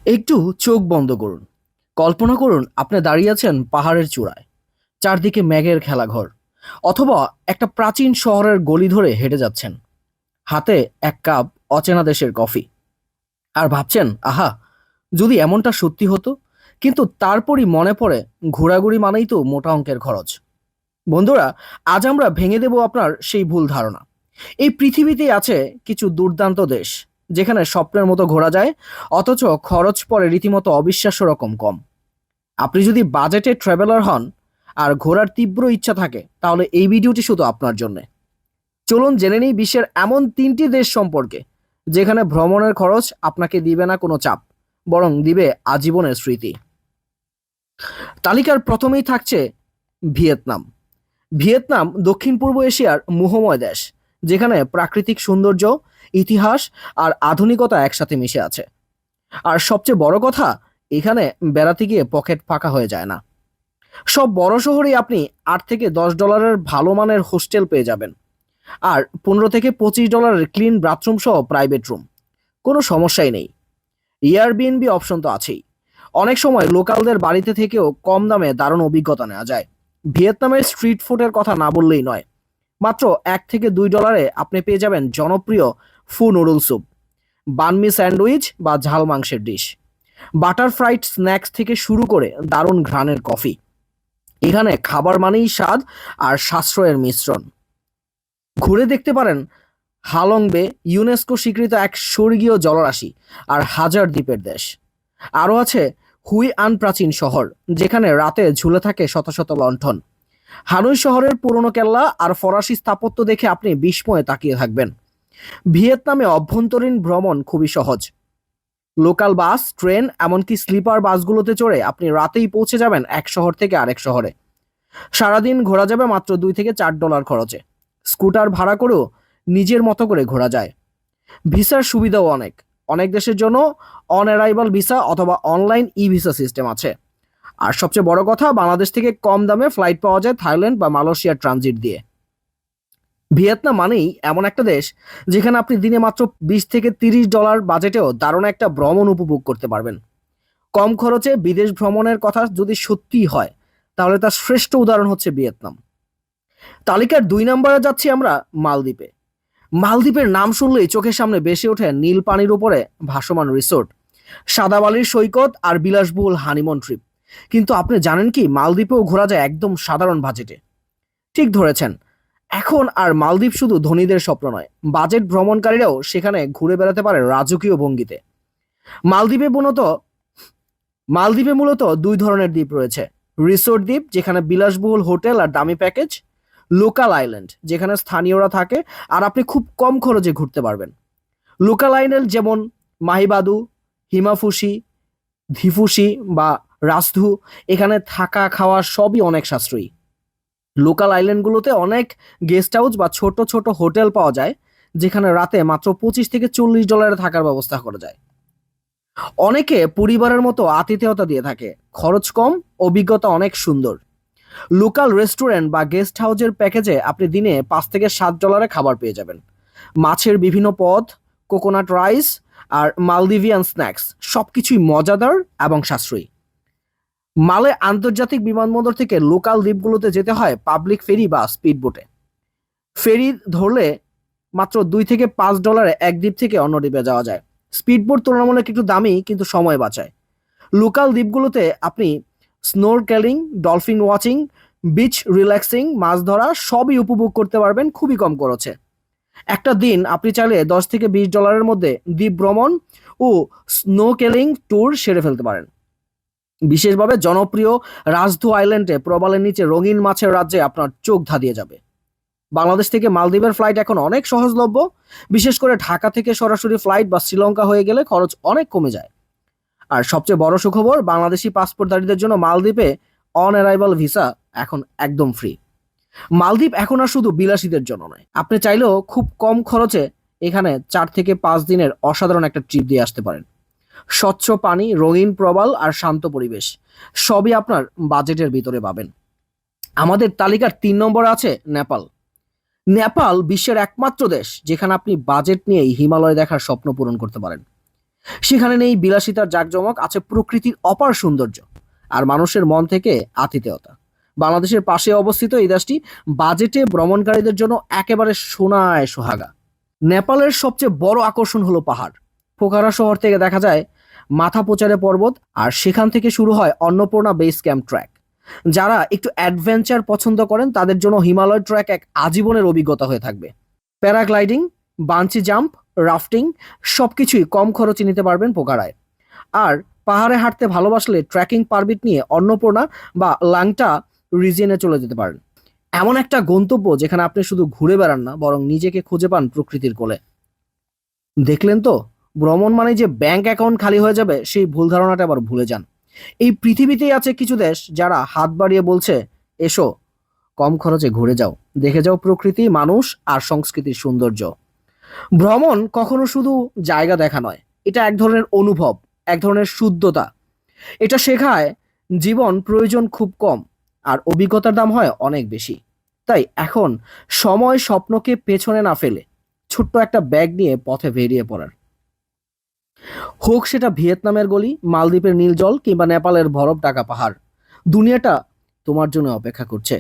একটু চোখ বন্ধ করুন। কল্পনা করুন আপনি দাঁড়িয়ে আছেন পাহাড়ের চূড়ায়, চারদিকে মেঘের খেলাঘর, অথবা একটা প্রাচীন শহরের গলি ধরে হেঁটে যাচ্ছেন, হাতে এক কাপ অচেনা দেশের কফি, আর ভাবছেন, আহা, যদি এমনটা সত্যি হতো। কিন্তু তারপরই মনে পড়ে, ঘোরাঘুরি মানেই তো মোটা অঙ্কের খরচ। বন্ধুরা, আজ আমরা ভেঙে দেব আপনার সেই ভুল ধারণা। এই পৃথিবীতেই আছে কিছু দুর্দান্ত দেশ যেখানে স্বপ্নের মতো ঘোরা যায়, অথচ খরচ পড়ে রীতিমতো অবিশ্বাস্য রকম কম। আপনি যদি বাজেটে ট্রাভেলার হন আর ঘোরার তীব্র ইচ্ছা থাকে, তাহলে এই ভিডিওটি শুধু আপনার জন্য। চলুন জেনে নিই বিশ্বের এমন 3টি দেশ সম্পর্কে যেখানে ভ্রমণের খরচ আপনাকে দিবে না কোনো চাপ, বরং দিবে আজীবনের স্মৃতি। তালিকার প্রথমেই থাকছে ভিয়েতনাম। ভিয়েতনাম দক্ষিণ পূর্ব এশিয়ার মোহময় দেশ, যেখানে প্রাকৃতিক সৌন্দর্য, ইতিহাস আর আধুনিকতা একসাথে মিশে আছে। আর সবচেয়ে বড় কথা, এখানে বেড়াতে গিয়ে পকেট ফাঁকা হয়ে যায় না। সব বড় শহরেই আপনি $8 থেকে $10 ভালো মানের হোস্টেল পেয়ে যাবেন, আর $15 থেকে $25 ক্লিন বাথরুম সহ প্রাইভেট রুম। কোনো সমস্যাই নেই। এয়ারবিএনবি অপশন তো আছেই। অনেক সময় লোকালদের বাড়িতে থেকেও কম দামে দারুণ অভিজ্ঞতা নেওয়া যায়। ভিয়েতনামের স্ট্রিট ফুডের কথা না বললেই নয়। মাত্র $1 থেকে $2 আপনি পেয়ে যাবেন জনপ্রিয় ফু নুডল স্যুপ, বানমি স্যান্ডউইচ বা ঝাল মাংসের ডিশ, বাটার ফ্রাইড স্ন্যাক্স থেকে শুরু করে দারুণ ঘ্রাণের কফি। এখানে খাবার মানেই স্বাদ আর সাশ্রয়ের মিশ্রণ। ঘুরে দেখতে পারেন হালং বে, ইউনেস্কো স্বীকৃত এক স্বর্গীয় জলরাশি আর হাজার দ্বীপের দেশ। আরও আছে হুই আন, প্রাচীন শহর যেখানে রাতে ঝুলে থাকে শত শত লণ্ঠন। হানুই শহরের পুরনো কেল্লা আর ফরাসি স্থাপত্য দেখে আপনি বিস্ময়ে তাকিয়ে থাকবেন। ভিয়েতনামে অভ্যন্তরীণ ভ্রমণ খুবই সহজ। লোকাল বাস, ট্রেন, এমনকি স্লিপার বাসগুলোতে চড়ে আপনি রাতেই পৌঁছে যাবেন এক শহর থেকে আরেক শহরে। সারাদিন ঘোরা যাবে মাত্র $2 থেকে $4 খরচে। স্কুটার ভাড়া করেও নিজের মতো করে ঘোরা যায়। ভিসার সুবিধাও অনেক। অনেক দেশের জন্য অন অ্যারাইভাল ভিসা অথবা অনলাইন ই ভিসা সিস্টেম আছে। আর সবচেয়ে বড় কথা, বাংলাদেশ থেকে কম দামে ফ্লাইট পাওয়া যায় থাইল্যান্ড বা মালয়েশিয়ার ট্রানজিট দিয়ে। ভিয়েতনাম মানেই এমন একটা দেশ যেখানে আপনি দিনে মাত্র $20 থেকে $30 বাজেটেও দারুণ একটা ভ্রমণ উপভোগ করতে পারবেন। কম খরচে বিদেশ ভ্রমণের কথা যদি সত্যিই হয়, তাহলে তার শ্রেষ্ঠ উদাহরণ হচ্ছে ভিয়েতনাম। তালিকার 2 নম্বরে যাচ্ছি আমরা মালদ্বীপে। মালদ্বীপের নাম শুনলেই চোখের সামনে ভেসে ওঠে নীল পানির উপরে ভাসমান রিসোর্ট, সাদা বালির সৈকত আর বিলাসবহুল হানিমুন ট্রিপ। কিন্তু আপনি জানেন কি, মালদ্বীপেও ঘোরা যায় একদম সাধারণ বাজেটে। ঠিক ধরেছেন, এখন আর মালদ্বীপ শুধু ধনীদের স্বপ্ন নয়, বাজেট ভ্রমণকারীরাও সেখানে ঘুরে বেড়াতে পারে রাজকীয় ভঙ্গিতে। মালদ্বীপে মূলত মালদ্বীপে মূলত 2 ধরনের দ্বীপ রয়েছে। রিসোর্ট দ্বীপ, যেখানে বিলাসবহুল হোটেল আর দামি প্যাকেজ; লোকাল আইল্যান্ড, যেখানে স্থানীয়রা থাকে আর আপনি খুব কম খরচে ঘুরতে পারবেন। লোকাল আইল্যান্ড যেমন মাহিবাদু, হিমাফুসি, ধিফুসি বা রাসধু, এখানে থাকা খাওয়া সবই অনেক সাশ্রয়ী। লোকাল আইল্যান্ডগুলোতে অনেক গেস্ট হাউস বা ছোট ছোট হোটেল পাওয়া যায়, যেখানে রাতে মাত্র $25 থেকে $40 থাকার ব্যবস্থা করা যায়। অনেকে পরিবারের মতো আতিথেয়তা দিয়ে থাকে, খরচ কম, অভিজ্ঞতা অনেক সুন্দর। লোকাল রেস্টুরেন্ট বা গেস্ট হাউসের প্যাকেজে আপনি দিনে $5 থেকে $7 খাবার পেয়ে যাবেন। মাছের বিভিন্ন পদ, কোকোনাট রাইস আর মালদিভিয়ান স্ন্যাক্স, সবকিছুই মজাদার এবং সাশ্রয়ী। মালে আন্তর্জাতিক বিমানবন্দর থেকে লোকাল দ্বীপগুলোতে যেতে হয় পাবলিক ফেরি বা স্পিড বোটে। ফেরি ধরলে মাত্র $2 থেকে $5 এক দ্বীপ থেকে অন্য দ্বীপে যাওয়া যায়। স্পিড বোট তুলনামূলক একটু দামি, কিন্তু সময় বাঁচায়। লোকাল দ্বীপগুলোতে আপনি snorkelling, dolphin watching, beach relaxing, মাছ ধরা সবই উপভোগ করতে পারবেন খুবই কম খরচে। একটা দিন আপনি চাইলে $10 থেকে $20 মধ্যে দ্বীপ ভ্রমণ ও স্নোকেলিং ট্যুর সেরে ফেলতে পারেন। বিশেষভাবে জনপ্রিয় রাজধু আইল্যান্ডে প্রবালের নিচে রঙিন মাছের রাজ্যে আপনার চোখ ধাঁধিয়ে যাবে। বাংলাদেশ থেকে মালদ্বীপের ফ্লাইট এখন অনেক সহজলভ্য। বিশেষ করে ঢাকা থেকে সরাসরি ফ্লাইট বা শ্রীলঙ্কা হয়ে গেলে খরচ অনেক কমে যায়। আর সবচেয়ে বড় সুখবর, বাংলাদেশি পাসপোর্টধারীদের জন্য মালদ্বীপে অন অ্যারাইভাল ভিসা এখন একদম ফ্রি। মালদ্বীপ এখন আর শুধু বিলাসীদের জন্য নয়, আপনি চাইলেও খুব কম খরচে এখানে 4 থেকে 5 দিনের অসাধারণ একটা ট্রিপ দিয়ে আসতে পারেন। স্বচ্ছ পানি, রঙিন প্রবাল আর শান্ত পরিবেশ, সবই আপনার বাজেটের ভিতরে পাবেন। আমাদের তালিকার 3 নম্বরে আছে নেপাল। নেপাল বিশ্বের একমাত্র দেশ যেখানে আপনি বাজেট নিয়েই হিমালয় দেখার স্বপ্ন পূরণ করতে পারেন। সেখানে নেই বিলাসিতার জাঁকজমক, আছে প্রকৃতির অপার সৌন্দর্য আর মানুষের মন থেকে আতিথেয়তা। বাংলাদেশের পাশে অবস্থিত এই দেশটি বাজেটে ভ্রমণকারীদের জন্য একেবারে সোনায় সোহাগা। নেপালের সবচেয়ে বড় আকর্ষণ হলো পাহাড়। পোখারা শহর থেকে দেখা যায় মাথাপোচারে পর্বত, আর সেখান থেকে শুরু হয় অন্নপূর্ণা বেস ক্যাম্প ট্র্যাক। যারা একটু অ্যাডভেঞ্চার পছন্দ করেন তাদের জন্য হিমালয় ট্র্যাক এক আজীবনের অভিজ্ঞতা হয়ে থাকবে। প্যারাগ্লাইডিং, বাঞ্চি জাম্প, রাফটিং সবকিছুই কম খরচে নিতে পারবেন পোখারায়। আর পাহাড়ে হাঁটতে ভালোবাসলে ট্রেকিং পারমিট নিয়ে অন্নপূর্ণা বা লাংটা রিজিয়নে চলে যেতে পারেন। এমন একটা গন্তব্য যেখানে আপনি শুধু ঘুরে বেড়ান না, বরং নিজেকে খুঁজে পান প্রকৃতির কোলে। দেখলেন তো, ভ্রমণ মানে যে ব্যাংক অ্যাকাউন্ট খালি হয়ে যাবে সেই ভুল ধারণাটা আবার ভুলে যান। এই পৃথিবীতেই আছে কিছু দেশ যারা হাত বাড়িয়ে বলছে, এসো, কম খরচে ঘুরে যাও, দেখে যাও প্রকৃতি, মানুষ আর সংস্কৃতির সৌন্দর্য। ভ্রমণ কখনো শুধু জায়গা দেখা নয়, এটা এক ধরনের অনুভব, এক ধরনের শুদ্ধতা। এটা শেখায় জীবন প্রয়োজন খুব কম, আর অভিজ্ঞতার দাম হয় অনেক বেশি। তাই এখন সময় স্বপ্নকে পেছনে না ফেলে ছোট্ট একটা ব্যাগ নিয়ে পথে বেরিয়ে পড়ার। হোক সেটা ভিয়েতনামের গলি, মালদ্বীপের নীল জল কিংবা নেপালের বরফ ঢাকা পাহাড়, দুনিয়াটা তোমার জন্য অপেক্ষা করছে।